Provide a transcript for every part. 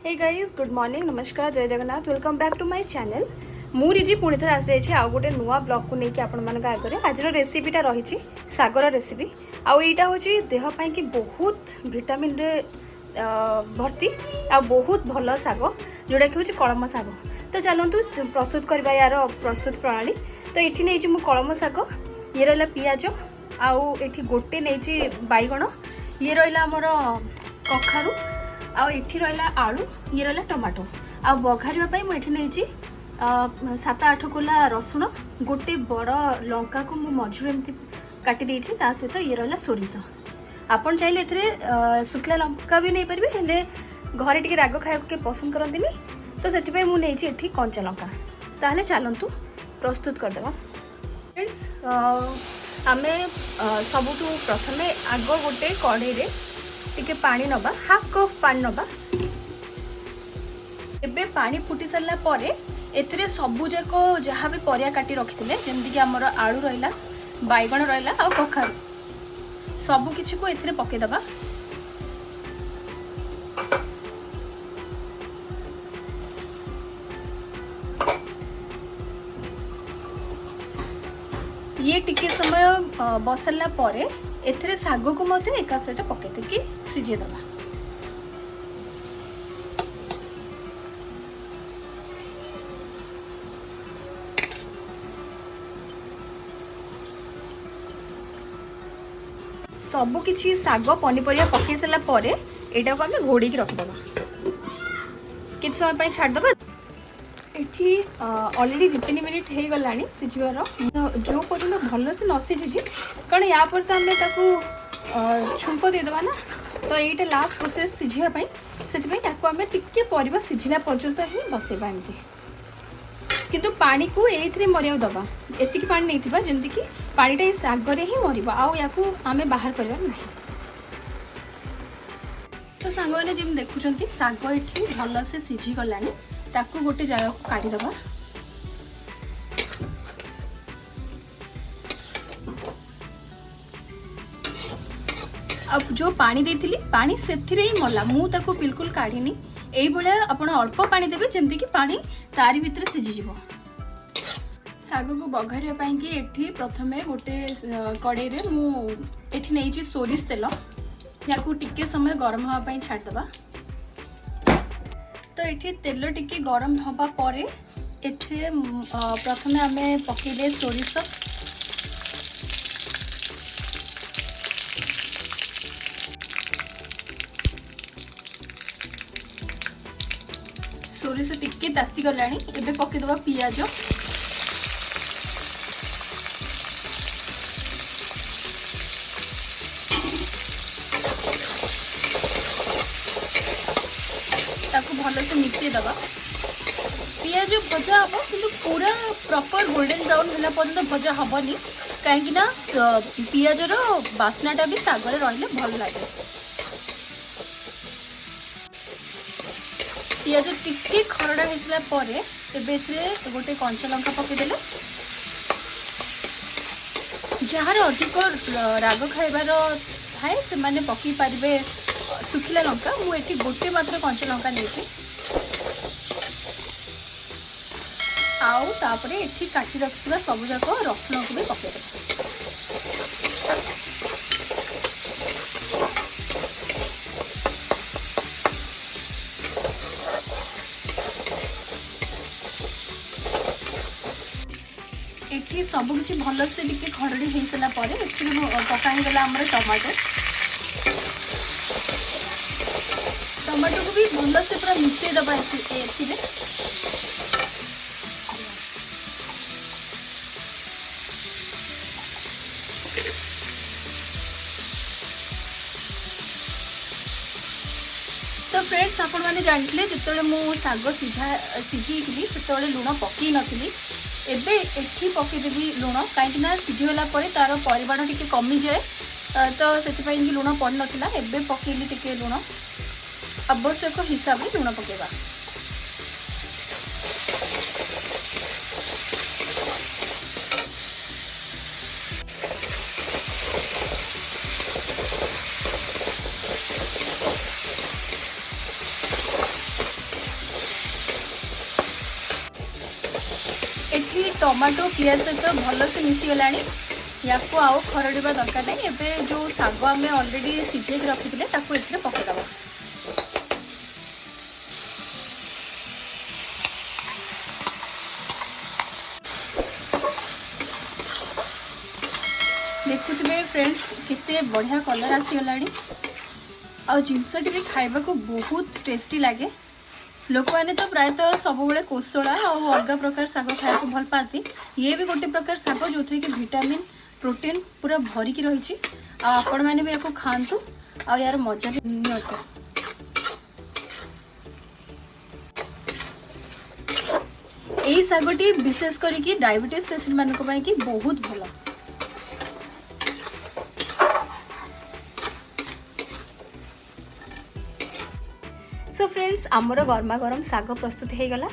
Hey guys good morning नमस्कार जय Jagannath welcome back to my channel मु रिजी पुणी थे आसी आउ गोटे नुआ ब्लॉग को लेकिन आपण आगे आज रेसिपीटा रही सागर रेसिपी आउ यहाँ हूँ देहपाई कि बहुत विटामिन रे भर्ती आ बहुत भल साग जोटा कि हूँ कलम साग। तो चलतु प्रस्तुत करवा यार प्रस्तुत प्रणाली। तो ये नहीं मु कलम साग ये रहा पियाज आउ ये गोटे नहीं बैगण ये रहा आमर कखारू आउ एठी रहा आलू ये रहा टमाटो आ बघारिया मुझे नहीं 7-8 कोला रसुण गोटे बड़ लंका को मु मझुर एमती काटी देछि ता सहित ये रहा सोरिष आपन चाहिए ए शुक्ला लंका भी नहीं पारे हेले घरे टिके राग खाया के पसंद करंतिनी तो सेति मु नहीं एठी कंचा लंका। ताहले चलंतु प्रस्तुत करदेवा फ्रेंड्स। आमे सबुठु प्रथमे आग गोटे कढ़ई रे टिके पानी नबा हाफ कप पानी नबा। एबे पानी फुटी सारा पर एथिरे सबु जाक जहाँ भी परिया काटी रखिथिले जेमति कि हमर आलू रहिला बैगण रहिला आ कखारू सबु किछि को एथिरे पके दबा। ये टिके समय बसला पर एथिरे साग को मते एका सहित पकेते कि सिझे दबा। सबु किछि साग पनीपरिया पकई सारा पर यहाँ को आम घोड़ी रखिदबा कि समय पर छाड़दबा। एठी ऑलरेडी 2-3 मिनिट हो गलानी सिझिबार जो पर्यटन भल से न सिझी कारण या पर तो आम छुंक देदेबा ना तो ये लास्ट प्रोसेस सिझापी से आम टिके परिवा सिझिला पर्यंत ही बसेबा एमती किंतु पानी को ये मरिया दबा एतिकी पानी नहीं थिबा जेमति कि पानीटा सागर ही मरिबा आउ या आमे बाहर करबा नहीं। तो सांग मैंने जमी देखुं साग ये भल से सिझी गलानी ताकू गोटे जगह को काढ़ी दबा। अब जो पानी देती पानी से ही मला मु ताकू बिल्कुल काढ़ीनी यही भाया आप अल्प पानी देवे जमती कि पानी तारी भितर सिझीज। साग को बघारिया कि एठी प्रथमे गोटे कड़े रे मु एठी नहीं सोरिष तेल या टिके समय गरम हाँपाई छाड़दबा। तो ये तेल टिके गरम हवा पर एथे प्रथमे आमे पकेले सोरिष सोरिष टिके ताती गलानी एबे पकेदबा पियाज ताकू भल से मिसई दबा। पियाज भजा हम कि पूरा प्रॉपर गोल्डन ब्राउन होला पर्यंत भजा हबनी कहीं पियाजर बास्नाटा भी सागर रहिले भल लगे। पियाज टिके खरड़ा होगा पर गोटे कंचा लंका पकईदेले जार अधिक राग खाइबार थाए से माने पकई पारे सुखिला लंका मुझे गोटे मात्र कंचा लंका नहीं आउ तापरे एठी काटी रखिबा सब जाक रसुण को भी पकईदेबा। एठी सब किछि भल से टिके खरड़ी हो सारा पर पकाईगला आमर टमाटो टमाटो को भी भल से पूरा मिसई दबा। तो फ्रेंड्स आपण मैंने जानते जिते मु साग सिझी से लुण पकई नी एबे एठी पकईदेवी लुण कहीं सिझीगला तार परिमाण टिके कमी जाए तो से लुण पड़ नाला एबे पकईली टिके लुण आवश्यक हिसाब से लुण पकेबा। टमाटो पियाज सहित भलसे मिसीगलाणी या आउ खरड़ा दरकार नहीं। एबे जो साग आम ऑलरेडी सिझे रखी एथिरे पकेदबा। देखुए फ्रेंड्स केते बढ़िया कलर आसीगलाणी आ जिनसटी भी खाइबा को बहुत टेस्टी लगे। लोक मैंने तो प्रायतः सब कोशला और अलग प्रकार साग खाया को भल पाती। ये भी गोटे प्रकार साग जो थी कि विटामिन प्रोटीन पूरा भरिकी रही। आपण मैंने भी या खातु आ यार मजा भी नियंतु। यही सागटी विशेष करके डायबिटीज पेशेंट मानक कि बहुत भल। सो फ्रेंड्स आमर गरमा गरम साग प्रस्तुत हो गला।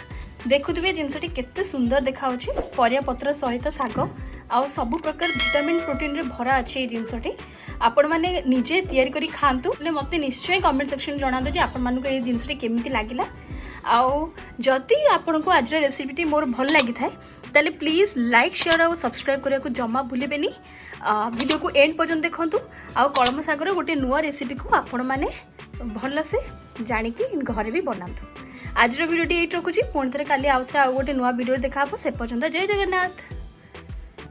देखुवे जिनसटी केते सुंदर देखा परिया पत्र सहित साग आउ सब प्रकार विटामिन प्रोटीन रे भरा अच्छे ये जिनसटी। आपण मैंने निजे तैयारी करी खातु मत निश्चय कमेंट सेक्शन जना दो आपण मानक ये जिनसटी केमिति लागिला। आउ जदि आपण को आज रेसिपीटी मोर भल लगी थाए ताले प्लीज लाइक शेयर और सब्सक्राइब करने को जमा भूलेबेनी। वीडियो को एंड पर्यंत देखंतु। आउ कलम सागर गोटे नुआ रेसिपी को आपण माने भल से जानिकी घरे भी बनातु। आज वीडियो ये रखुची पुणी थे काली आउ गोटे नुआ वीडियो देखा से पर्यंत जय जगन्नाथ।